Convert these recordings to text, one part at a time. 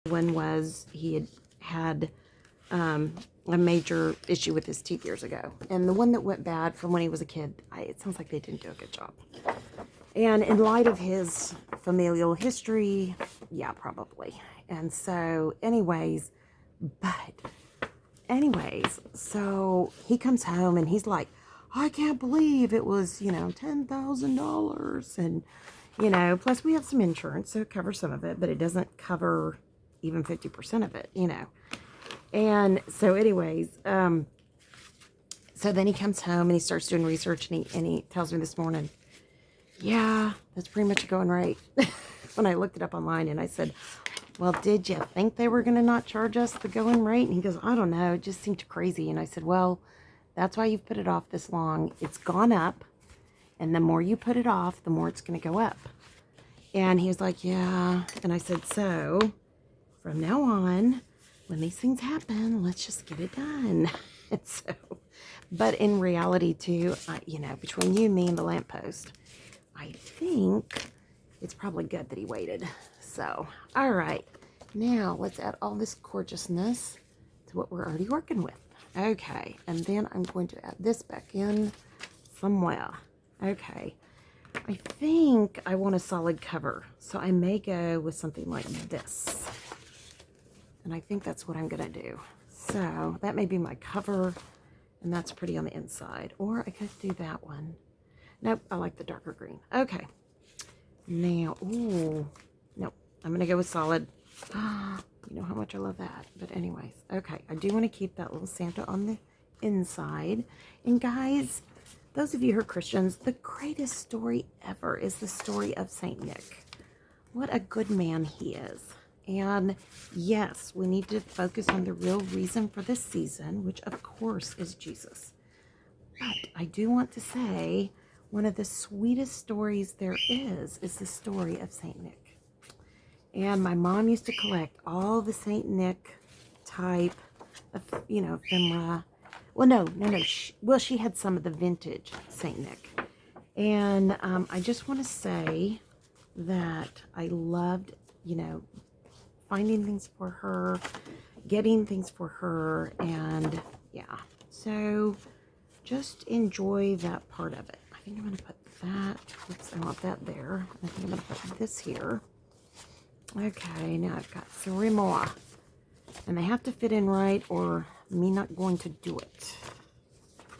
One was he had a major issue with his teeth years ago. And the one that went bad from when he was a kid, it sounds like they didn't do a good job. And in light of his familial history, yeah, probably. And so so he comes home and he's like, I can't believe it was, $10,000. And, plus we have some insurance, so it covers some of it, but it doesn't cover even 50% of it. And so so then he comes home and he starts doing research, and he tells me this morning, yeah, that's pretty much a going rate. When I looked it up online, and I said, well, did you think they were going to not charge us the going rate? And he goes, I don't know, it just seemed crazy. And I said, well, that's why you've put it off this long. It's gone up, and the more you put it off, the more it's going to go up. And he was like, yeah. And I said, so from now on, when these things happen, let's just get it done. And so, but in reality too, between you, me, and the lamppost, I think it's probably good that he waited. So, all right, now let's add all this gorgeousness to what we're already working with. Okay, and then I'm going to add this back in somewhere. Okay, I think I want a solid cover, so I may go with something like this. And I think that's what I'm going to do. So that may be my cover, and that's pretty on the inside. Or I could do that one. Nope, I like the darker green. Okay. Now, nope, I'm going to go with solid. You know how much I love that. But anyways, okay, I do want to keep that little Santa on the inside. And guys, those of you who are Christians, the greatest story ever is the story of Saint Nick. What a good man he is. And yes, we need to focus on the real reason for this season, which of course is Jesus. But I do want to say one of the sweetest stories there is the story of Saint Nick. And my mom used to collect all the Saint Nick type of, ephemera. Well, no. She had some of the vintage Saint Nick. And I just want to say that I loved, finding things for her, getting things for her, and yeah. So just enjoy that part of it. I think I'm going to put that, oops, I want that there. I think I'm going to put this here. Okay, now I've got 3 more. And they have to fit in right, or me not going to do it.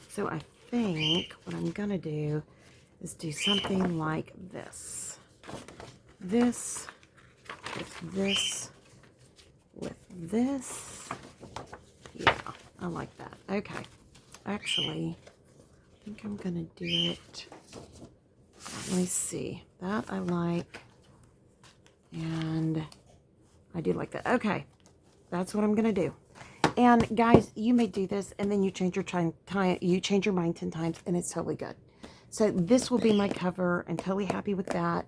So I think what I'm going to do is do something like this. This, with this, with this. Yeah, I like that. Okay. Actually, I think I'm going to do it. Let me see. That I like. And I do like that. Okay. That's what I'm going to do. And guys, you may do this and then you change your change your mind 10 times and it's totally good. So this will be my cover. I'm totally happy with that.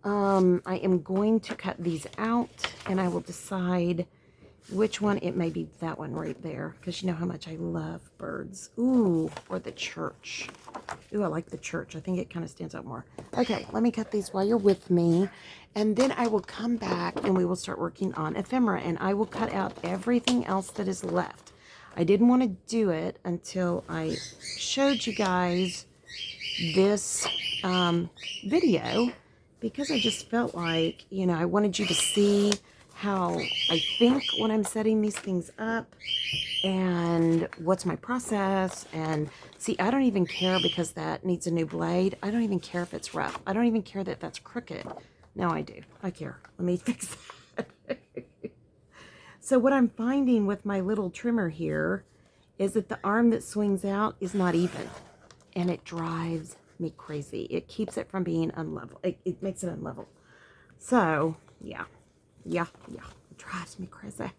I am going to cut these out and I will decide which one. It may be that one right there, because you know how much I love birds. Ooh, or the church. Ooh, I like the church. I think it kind of stands out more. Okay, let me cut these while you're with me, and then I will come back and we will start working on ephemera, and I will cut out everything else that is left. I didn't want to do it until I showed you guys this video, because I just felt like, I wanted you to see how I think when I'm setting these things up and what's my process. And see, I don't even care because that needs a new blade. I don't even care if it's rough. I don't even care that that's crooked. No, I do. I care. Let me fix that. So what I'm finding with my little trimmer here is that the arm that swings out is not even, and it drives me crazy. It keeps it from being unlevel. It makes it unlevel. So yeah, it drives me crazy.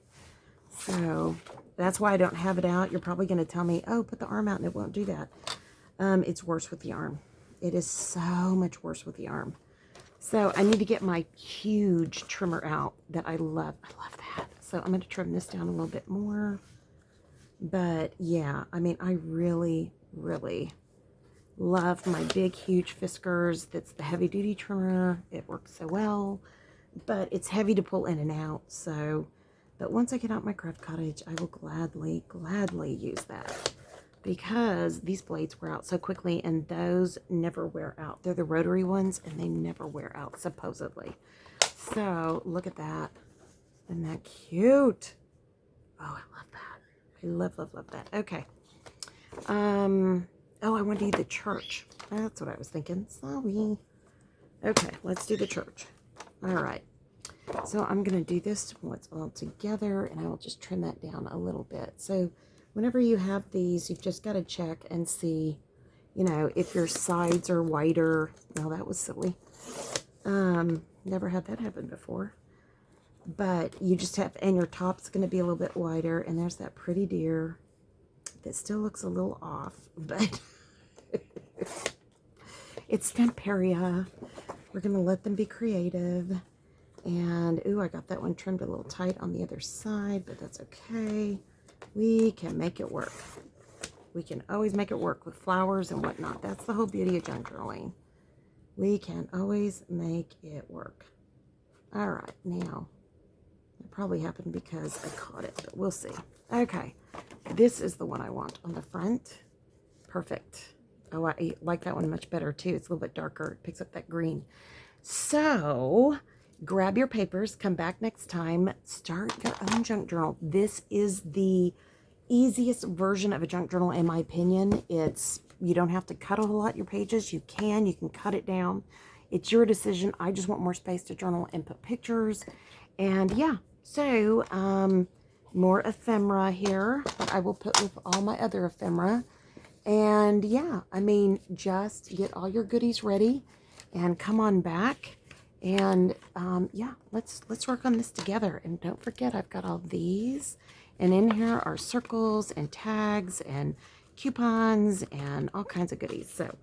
So that's why I don't have it out. You're probably going to tell me, oh, put the arm out, and it won't do that. It's worse with the arm. It is so much worse with the arm. So I need to get my huge trimmer out that I love. I love that. So I'm going to trim this down a little bit more. But yeah, I mean, I really, really love my big, huge Fiskars. That's the heavy duty trimmer. It works so well. but it's heavy to pull in and out. So, but once I get out my craft cottage, I will gladly use that, because these blades wear out so quickly, and those never wear out. They're the rotary ones, and they never wear out, supposedly. So, look at that. Isn't that cute? Oh, I love that. I love that. Okay. Oh, I want to do the church. That's what I was thinking. Sorry. Okay, let's do the church. All right. So I'm going to do this once all together, and I will just trim that down a little bit. So whenever you have these, you've just got to check and see, you know, if your sides are wider. No, that was silly. Never had that happen before. But you just have, and your top's going to be a little bit wider, and there's that pretty deer that still looks a little off, but it's Stamperia. We're going to let them be creative. And, ooh, I got that one trimmed a little tight on the other side, but that's okay. We can make it work. We can always make it work with flowers and whatnot. That's the whole beauty of junk journaling. We can always make it work. All right, now, it probably happened because I caught it, but we'll see. Okay, this is the one I want on the front. Perfect. Oh, I like that one much better, too. It's a little bit darker. It picks up that green. So, grab your papers. Come back next time. Start your own junk journal. This is the easiest version of a junk journal, in my opinion. You don't have to cut a whole lot your pages. You can cut it down. It's your decision. I just want more space to journal and put pictures. And yeah, so more ephemera here that I will put with all my other ephemera. And yeah, I mean, just get all your goodies ready and come on back. And yeah, let's work on this together. And don't forget, I've got all these. And in here are circles and tags and coupons and all kinds of goodies. So,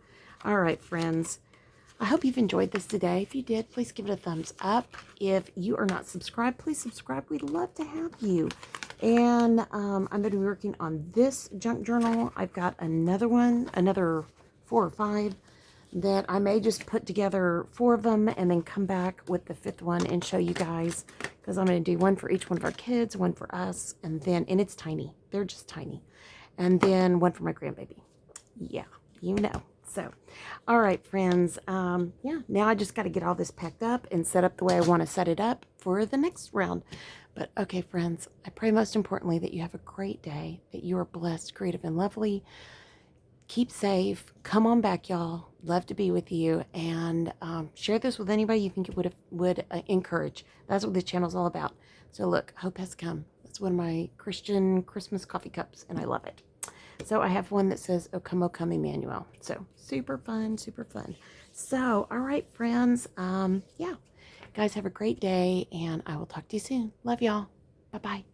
all right, friends. I hope you've enjoyed this today. If you did, please give it a thumbs up. If you are not subscribed, please subscribe. We'd love to have you. And I'm going to be working on this junk journal. I've got another one, another 4 or 5, that I may just put together 4 of them and then come back with the 5th one and show you guys. Because I'm going to do one for each one of our kids, one for us, and it's tiny. They're just tiny. And then one for my grandbaby. Yeah, you know. So, all right, friends. Yeah, now I just got to get all this packed up and set up the way I want to set it up for the next round. But, okay, friends, I pray most importantly that you have a great day, that you are blessed, creative, and lovely. Keep safe. Come on back, y'all. Love to be with you. And share this with anybody you think it would encourage. That's what this channel's all about. So, look, Hope Has Come. That's one of my Christian Christmas coffee cups, and I love it. So I have one that says, O come, Emmanuel. So super fun, super fun. So, all right, friends. Yeah, guys, have a great day, and I will talk to you soon. Love y'all. Bye-bye.